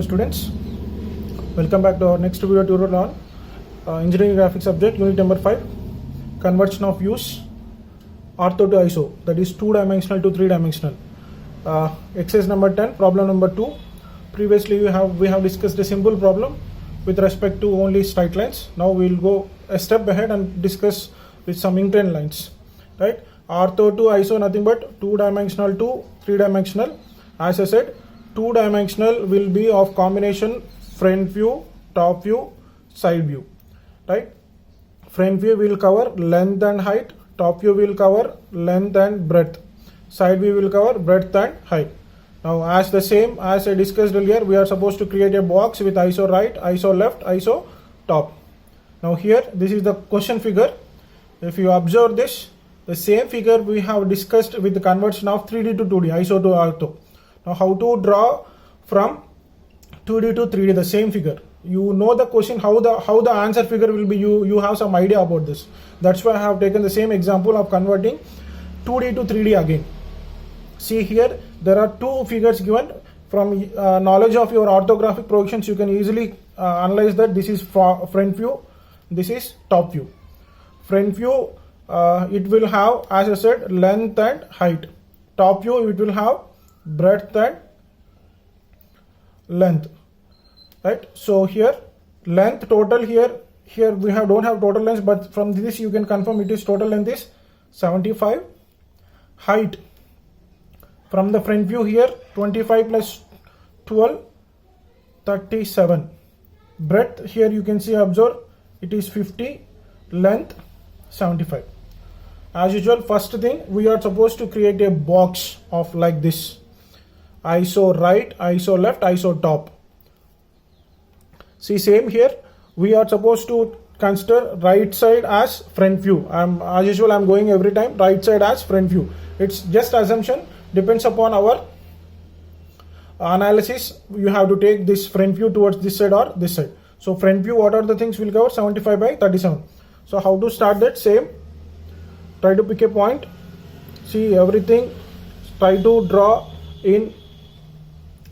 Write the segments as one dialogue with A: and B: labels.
A: Hello students, welcome back to our next video tutorial on engineering graphics subject unit number 5, conversion of views ortho to iso, that is 2-dimensional to 3-dimensional. Exercise number 10, problem number 2. Previously we have discussed a simple problem with respect to only straight lines. Now we will go a step ahead and discuss with some inclined lines, right? Ortho to iso, nothing but 2-dimensional to 3-dimensional. As I said, 2-dimensional will be of combination front view, top view, side view, right? Front view will cover length and height, top view will cover length and breadth, side view will cover breadth and height. Now as I discussed earlier, we are supposed to create a box with iso right, iso left, iso top. Now here this is the question figure. If you observe this, the same figure we have discussed with the conversion of 3D to 2D, iso to ortho. Now how to draw from 2D to 3D the same figure? You know the question, how the answer figure will be, you have some idea about this. That's why I have taken the same example of converting 2D to 3D again. See here, there are two figures given. From knowledge of your orthographic projections, you can easily analyze that this is front view, this is top view. Front view, it will have, as I said, length and height. Top view, it will have breadth and length, right? So here length total, here we don't have total length, but from this you can confirm it is total length is 75. Height from the front view here 25 plus 12 37. Breadth here you can see, observe, it is 50. Length 75. As usual, first thing, we are supposed to create a box of like this: iso right, iso left, iso top. See, same here, we are supposed to consider right side as front view. As usual, I'm going every time right side as front view. It's just assumption, depends upon our analysis. You have to take this front view towards this side or this side. So front view, what are the things we'll cover? 75 by 37. So how to start that? Same, try to pick a point, see everything, try to draw in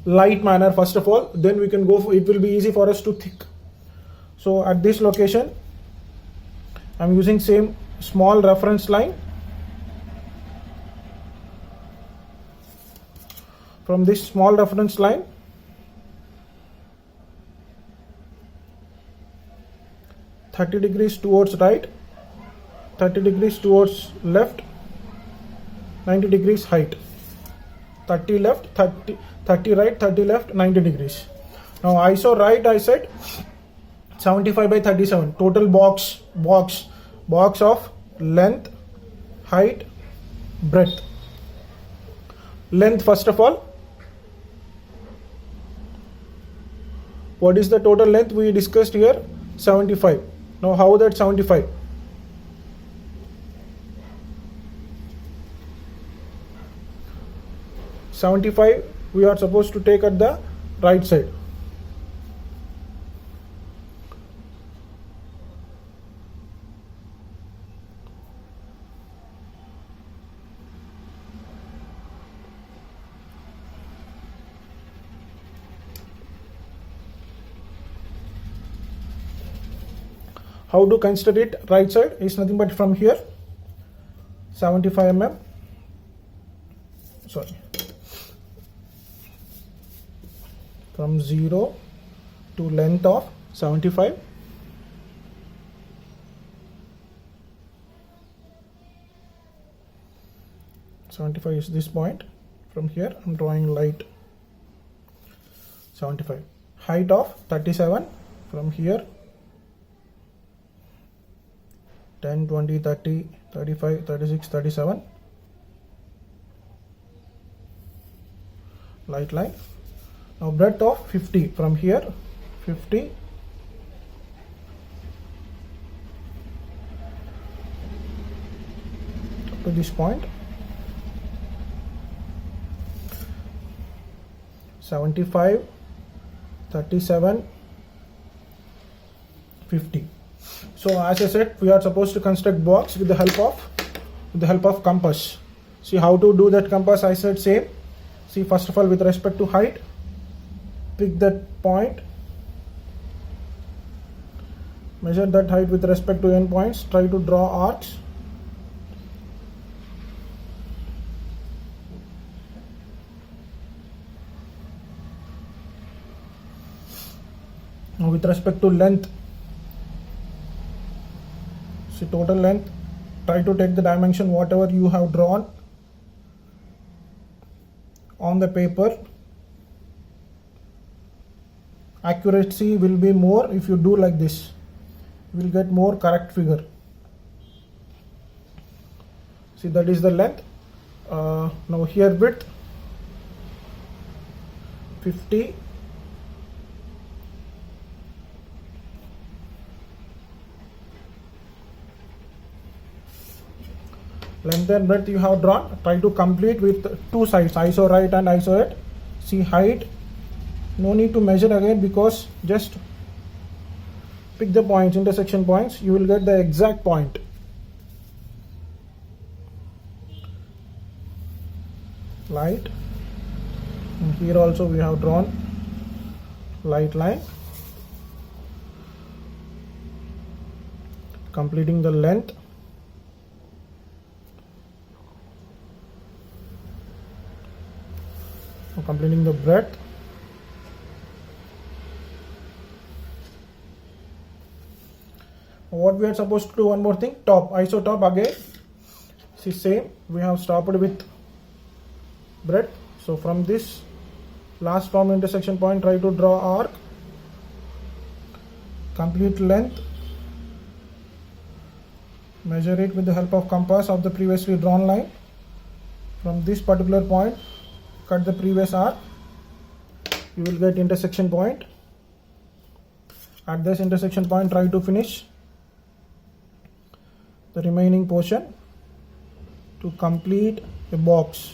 A: light manner first of all, then we can go for, it will be easy for us to think. So at this location I'm using same small reference line. From this small reference line, (30 degrees towards right, 30 degrees towards left, 90 degrees height, 30 left, 30 right, 30 left, 90 degrees. Now iso right, I said 75 by 37, total box of length, height, breadth. Length first of all, what is the total length we discussed here? 75. Now how that 75? We are supposed to take at the right side. How to consider it right side is nothing but from here 75 mm, sorry, from 0 to length of 75. Is this point. From here I'm drawing light. 75. Height of 37 from here 10, 20, 30, 35, 36, 37. Light line. Now breadth of 50 from here 50 to this point. 75, 37, 50. So as I said, we are supposed to construct box with the help of compass. See how to do that compass. I said same. See, first of all, with respect to height, pick that point, measure that height with respect to end points, try to draw arcs. Now with respect to length, see total length, try to take the dimension whatever you have drawn on the paper. Accuracy will be more if you do like this, you will get more correct figure. See, that is the length. Now here width 50, length and breadth you have drawn, try to complete with two sides, iso right and iso left. See height, no need to measure again because just pick the points, intersection points, you will get the exact point. Light, and here also we have drawn light line, completing the length. Completing the breadth. What we are supposed to do, one more thing, top, iso top again. See, same, we have stopped with breadth. So from this last from intersection point, try to draw arc, complete length, measure it with the help of compass of the previously drawn line. From this particular point, cut the previous arc, you will get intersection point. At this intersection point, try to finish the remaining portion to complete a box.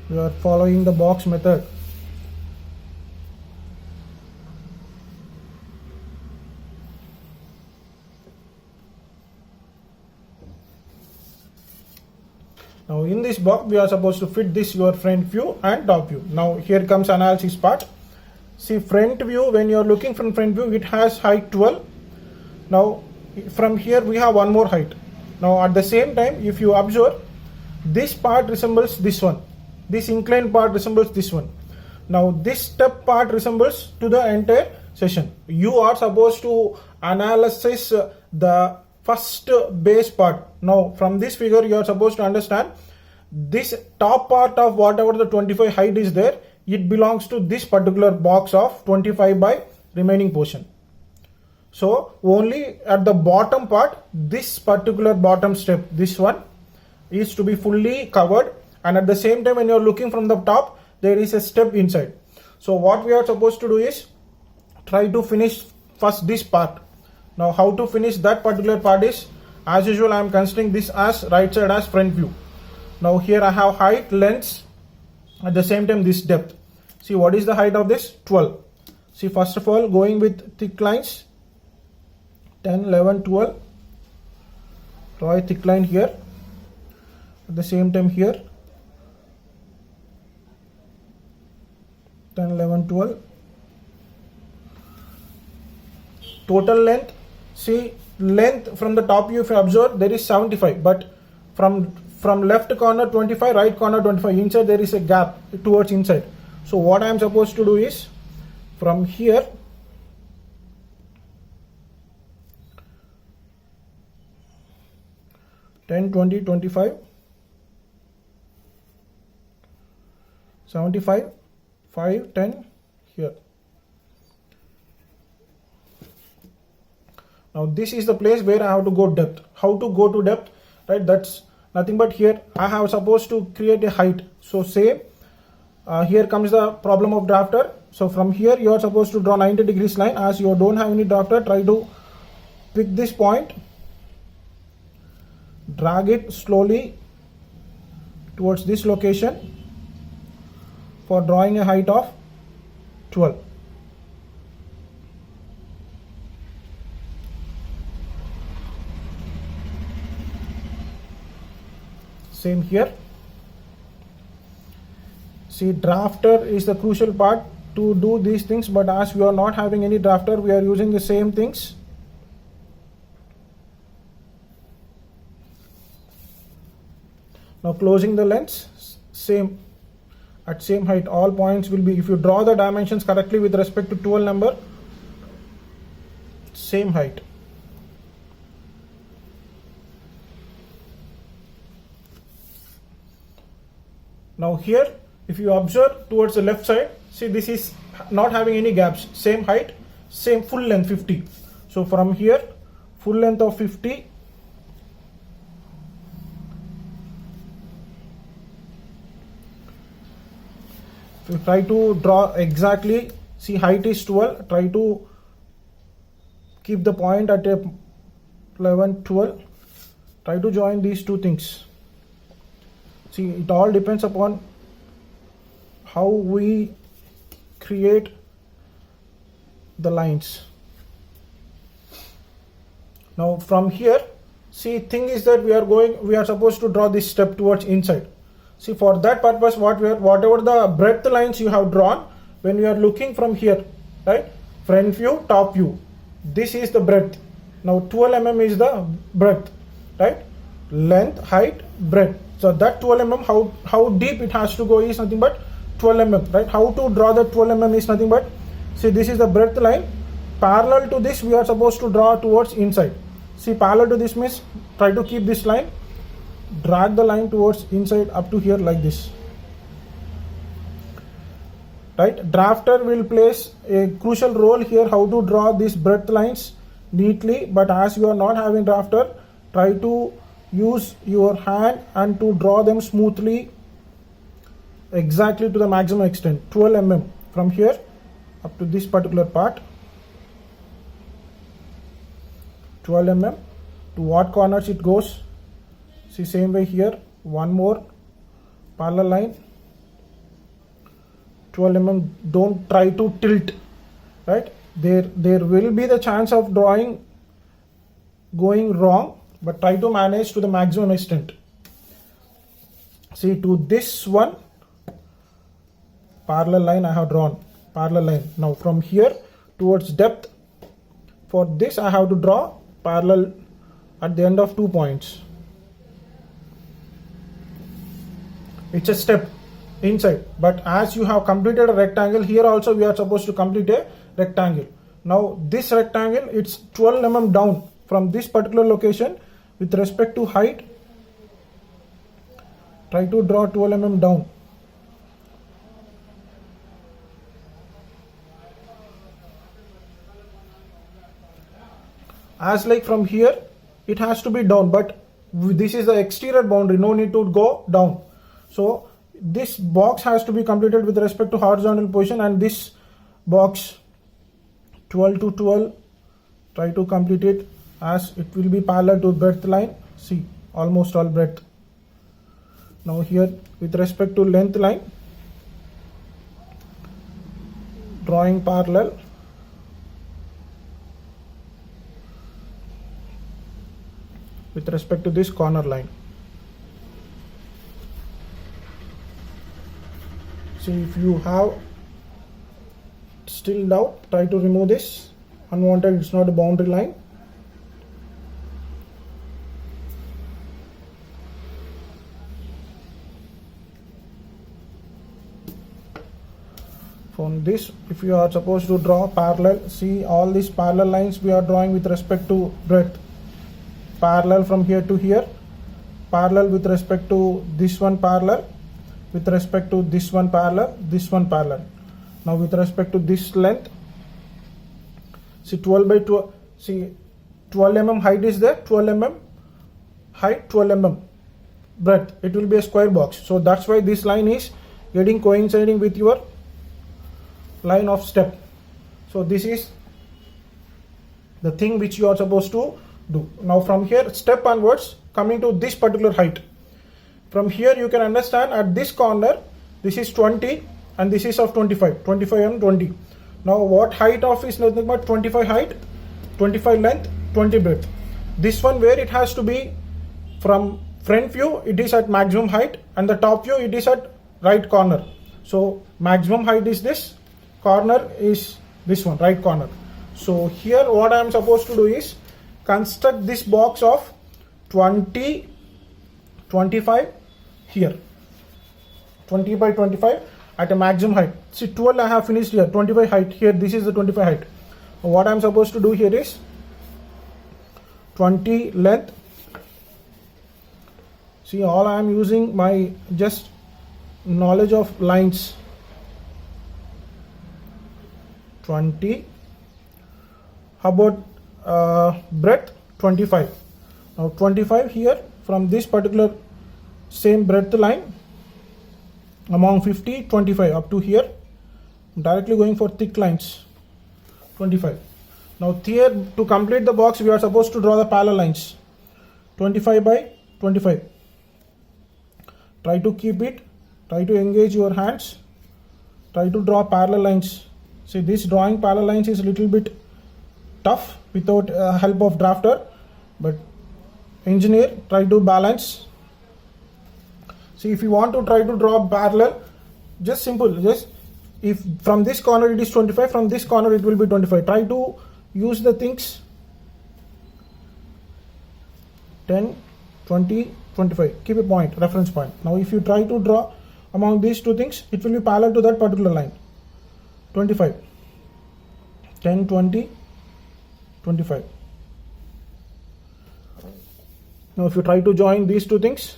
A: We are following the box method. Now in this box we are supposed to fit this your front view and top view. Now here comes analysis part. See, front view, when you are looking from front view, it has height 12. Now from here we have one more height. Now at the same time, if you observe, this part resembles this one, this inclined part resembles this one. Now this step part resembles to the entire session. You are supposed to analyze the first base part. Now from this figure you are supposed to understand this top part of whatever the 25 height is there, it belongs to this particular box of 25 by remaining portion. So only at the bottom part, this particular bottom step, this one is to be fully covered, and at the same time when you are looking from the top, there is a step inside. So what we are supposed to do is try to finish first this part. Now how to finish that particular part is, as usual, I am considering this as right side as front view. Now here I have height, length, at the same time this depth. See, what is the height of this? 12. See, first of all, going with thick lines, 10, 11, 12. Draw a thick line here. At the same time here, 10, 11, 12. Total length, see, length from the top view, if you observe, there is 75, but from left corner 25, right corner 25, inside there is a gap towards inside. So what I am supposed to do is, from here (10, 20, 25, 75, 5, 10 here). Now this is the place where I have to go depth. How to go to depth, right? That's nothing but here I have supposed to create a height. So say here comes the problem of drafter. So from here you are supposed to draw 90 degrees line. As you don't have any drafter, try to pick this point, drag it slowly towards this location for drawing a height of 12. Same here. See, drafter is the crucial part. to do these things, but as we are not having any drafter, we are using the same things. Now closing the lens, same, at same height, all points will be, if you draw the dimensions correctly with respect to 12 number, same height. Now here, if you observe towards the left side, see this is not having any gaps, same height, same full length 50. So from here, full length of 50, if you try to draw exactly, see height is 12, try to keep the point at a 11, 12, try to join these two things. See, it all depends upon how we create the lines. Now from here, see, thing is that we are supposed to draw this step towards inside. See, for that purpose, whatever the breadth lines you have drawn, when you are looking from here, right, front view, top view, this is the breadth. Now 12 mm is the breadth, right, length, height, breadth. So that 12 mm, how deep it has to go is nothing but 12 mm, right? How to draw the 12 mm is nothing but, see, this is the breadth line. Parallel to this, we are supposed to draw towards inside. See, parallel to this means try to keep this line, drag the line towards inside up to here like this, right? Drafter will place a crucial role here, how to draw these breadth lines neatly, but as you are not having drafter, try to use your hand and to draw them smoothly, exactly to the maximum extent, 12 mm from here up to this particular part, 12 mm. To what corners it goes, see, same way here, one more parallel line, 12 mm. Don't try to tilt, right? There will be the chance of drawing going wrong, but try to manage to the maximum extent. See, to this one parallel line I have drawn, parallel line. Now from here towards depth, for this I have to draw parallel at the end of 2 points. It's a step inside, but as you have completed a rectangle, here also we are supposed to complete a rectangle. Now this rectangle, it's 12 mm down from this particular location with respect to height. Try to draw 12 mm down. As like from here, it has to be down, but this is the exterior boundary, no need to go down. So this box has to be completed with respect to horizontal position, and this box 12 to 12, try to complete it as it will be parallel to breadth line. See, almost all breadth. Now here with respect to length line, drawing parallel. With respect to this corner line. See, if you have still doubt, try to remove this unwanted, it's not a boundary line. From this, if you are supposed to draw parallel, see, all these parallel lines we are drawing with respect to breadth. Parallel from here to here, parallel with respect to this one, parallel with respect to this one, parallel, this one parallel. Now with respect to this length, see, 12 by 12, see, 12 mm height is there, 12 mm height, 12 mm breadth. It will be a square box, so that's why this line is getting coinciding with your line of step. So this is the thing which you are supposed to do. Now from here, step onwards, coming to this particular height. From here you can understand at this corner, this is 20 and this is of 25 and 20. Now what height of is nothing but 25 height, 25 length, 20 breadth. This one where it has to be from front view, it is at maximum height, and the top view it is at right corner. So maximum height is this corner is this one, right corner. So here what I am supposed to do is construct this box of 20, 25 here, 20 by 25 at a maximum height. See, 12 I have finished here, 25 height here, this is the 25 height. What I am supposed to do here is 20 length. See, all I am using my just knowledge of lines. 20. How about breadth? 25. Now 25 here from this particular same breadth line among 50, 25 up to here. I'm directly going for thick lines. 25. Now here to complete the box we are supposed to draw the parallel lines. 25 by 25. Try to keep it. Try to engage your hands. Try to draw parallel lines. See, this drawing parallel lines is a little bit tough without help of drafter, but engineer, try to balance. See, if you want to try to draw parallel, just simple, just if from this corner it is 25, from this corner it will be 25. Try to use the things 10, 20, 25. Keep a point, reference point. Now if you try to draw among these two things, it will be parallel to that particular line. 25, 10, 20, 25. Now if you try to join these two things,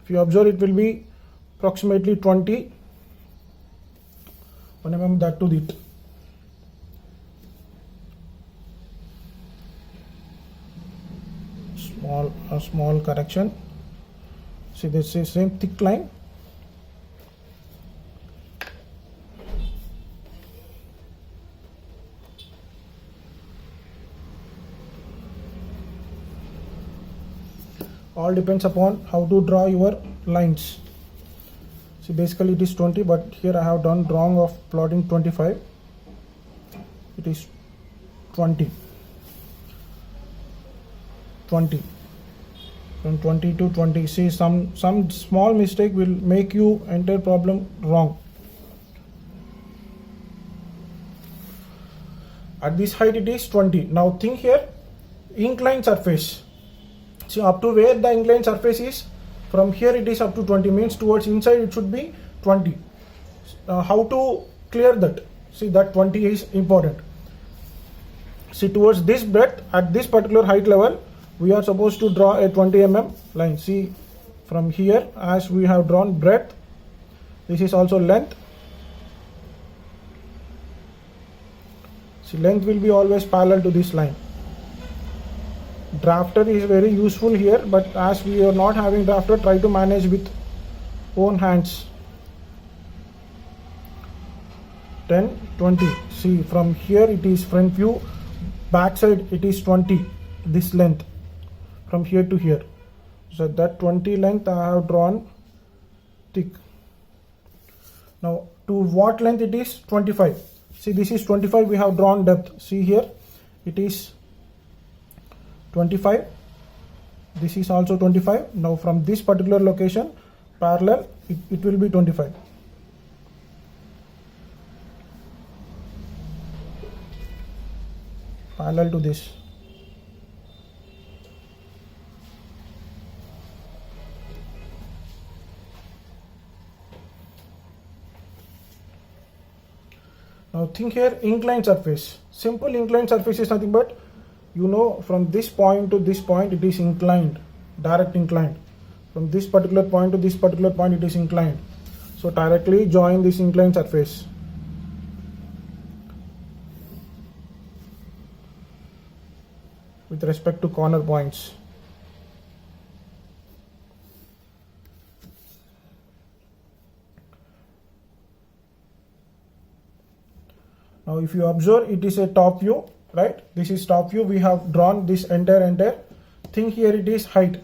A: if you observe, it will be approximately 20 1 mm that to it. Small correction. See, this is same thick line. All depends upon how to draw your lines. See, basically it is 20, but here I have done wrong of plotting 25. It is 20. From 20 to 20. See, some small mistake will make you entire problem wrong. At this height it is 20. Now think here, inclined surface. See, up to where the inclined surface is, from here it is up to 20, means towards inside it should be 20. How to clear that? See, that 20 is important. See, towards this breadth at this particular height level, we are supposed to draw a 20 mm line. See, from here as we have drawn breadth, this is also length. See, length will be always parallel to this line. Drafter is very useful here, but as we are not having drafter, try to manage with own hands. 10, 20. See, from here it is front view, back side it is 20, this length from here to here. So that 20 length I have drawn thick. Now to what length it is? 25. See, this is 25, we have drawn depth. See here, it is 25. This is also 25. Now from this particular location, parallel, it will be 25. Parallel to this. Now think here, inclined surface. Simple inclined surface is nothing but, you know, from this point to this point it is inclined, direct inclined. From this particular point to this particular point it is inclined. So directly join this inclined surface. With respect to corner points. Now if you observe, it is a top view, right? This is top view. We have drawn this entire thing. Here it is height,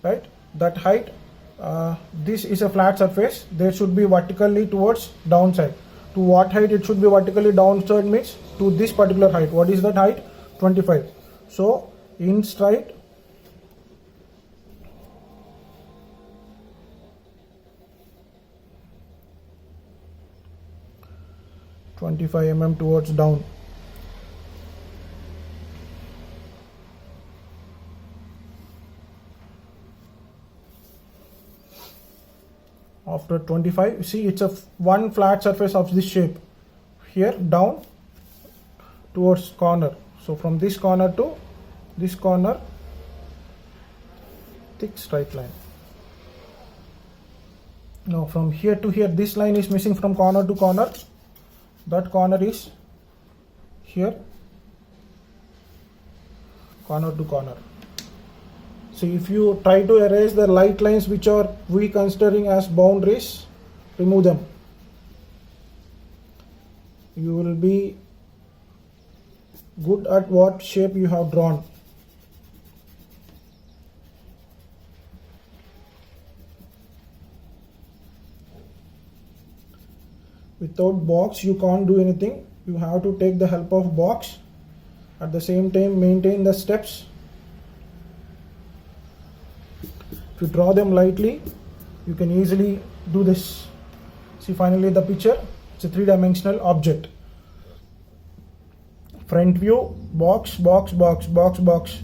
A: right? That height, this is a flat surface. There should be vertically towards downside. To what height it should be vertically downside means to this particular height. What is that height? 25. So in straight, 25 mm towards down. After 25, see it's a one flat surface of this shape, here down towards corner. So from this corner to this corner, thick straight line. Now from here to here, this line is missing from corner to corner. That corner is here, corner to corner. So if you try to erase the light lines which are we considering as boundaries, remove them. You will be good at what shape you have drawn. Without box you can't do anything. You have to take the help of box. At the same time maintain the steps. If you draw them lightly, you can easily do this. See, finally the picture, it's a three-dimensional object. Front view, box, box, box, box, box,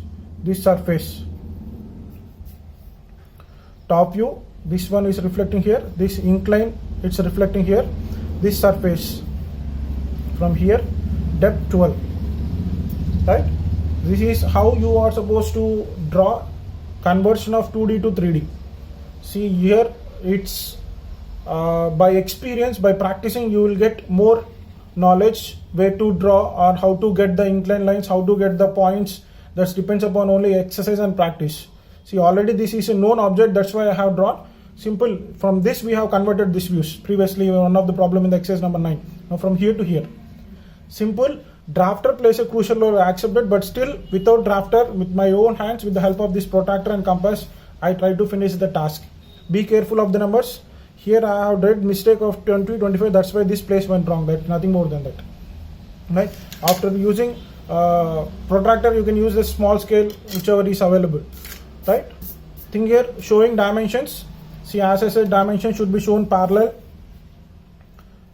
A: this surface. Top view, this one is reflecting here, this incline, it's reflecting here, this surface. From here, depth 12, right? This is how you are supposed to draw conversion of 2D to 3D. See here, it's by experience, by practicing, you will get more knowledge where to draw or how to get the inclined lines, how to get the points. That depends upon only exercise and practice. See, already this is a known object, that's why I have drawn. Simple. From this we have converted these views. Previously one of the problem in the exercise number 9. Now from here to here. Simple. Drafter plays a crucial role, I accept it, but still without drafter, with my own hands, with the help of this protractor and compass, I try to finish the task. Be careful of the numbers. Here I have did mistake of 20, 25, that's why this place went wrong. That's nothing more than that. Right? After using protractor, you can use the small scale, whichever is available. Right? Thing here, showing dimensions. See, as I said, dimension should be shown parallel.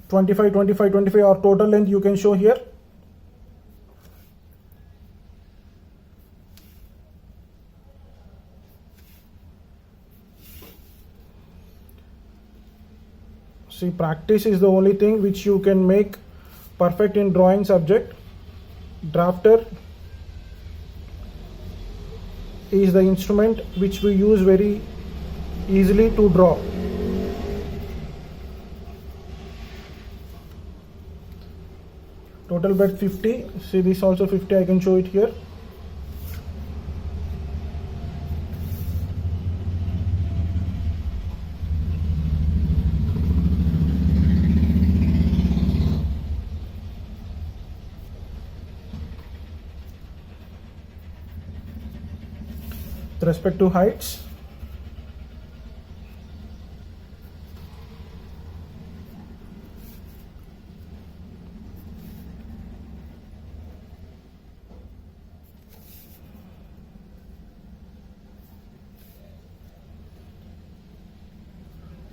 A: 25, 25, 25 or total length you can show here. See, practice is the only thing which you can make perfect in drawing subject. Drafter is the instrument which we use very easily to draw. Total bed 50. See, this also 50. I can show it here. With respect to heights,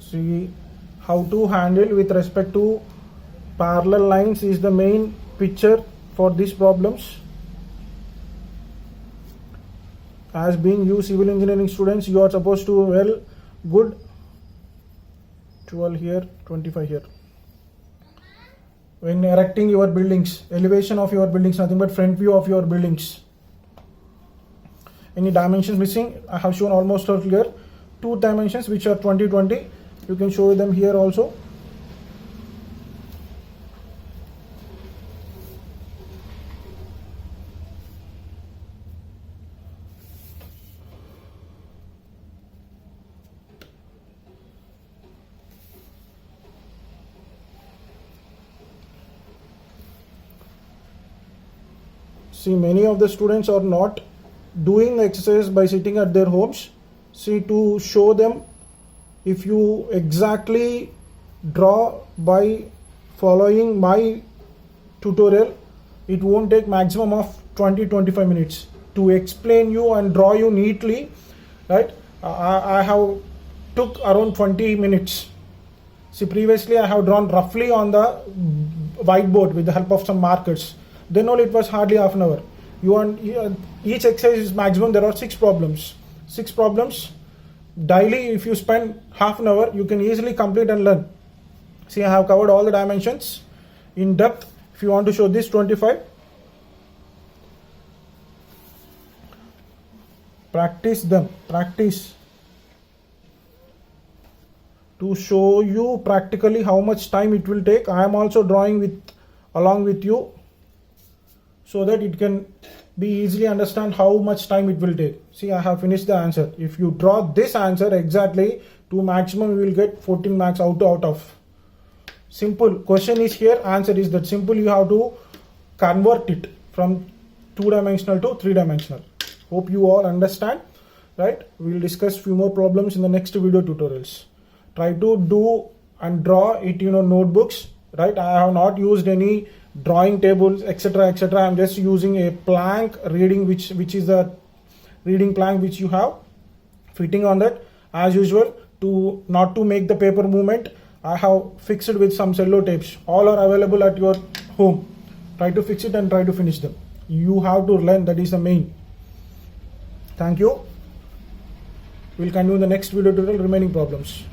A: see how to handle with respect to parallel lines is the main picture for these problems. As being you civil engineering students, you are supposed to well good 12 here, 25 here. When erecting your buildings, elevation of your buildings, nothing but front view of your buildings. Any dimensions missing? I have shown almost all clear. 2 dimensions which are 20, 20. You can show them here also. See, many of the students are not doing the exercise by sitting at their homes. See, to show them, if you exactly draw by following my tutorial, it won't take maximum of 20-25 minutes to explain you and draw you neatly, right? I have took around 20 minutes. See, previously I have drawn roughly on the whiteboard with the help of some markers. Then only it was hardly half an hour. You want each exercise is maximum. There are 6 problems. 6 problems daily. If you spend half an hour, you can easily complete and learn. See, I have covered all the dimensions in depth. If you want to show this 25, practice them. Practice to show you practically how much time it will take. I am also drawing along with you, so that it can be easily understand how much time it will take. See, I have finished the answer. If you draw this answer exactly to maximum, you will get 14 marks out of. Simple. Question is here, answer is that simple. You have to convert it from 2-dimensional to 3-dimensional. Hope you all understand, right? We will discuss few more problems in the next video tutorials. Try to do and draw it, notebooks, right? I have not used any drawing tables, etc., etc. I'm just using a plank reading, which is the reading plank which you have fitting on that. As usual, to not to make the paper movement, I have fixed with some cello tapes. All are available at your home. Try to fix it and try to finish them. You have to learn, that is the main. Thank you. We'll continue in the next video tutorial remaining problems.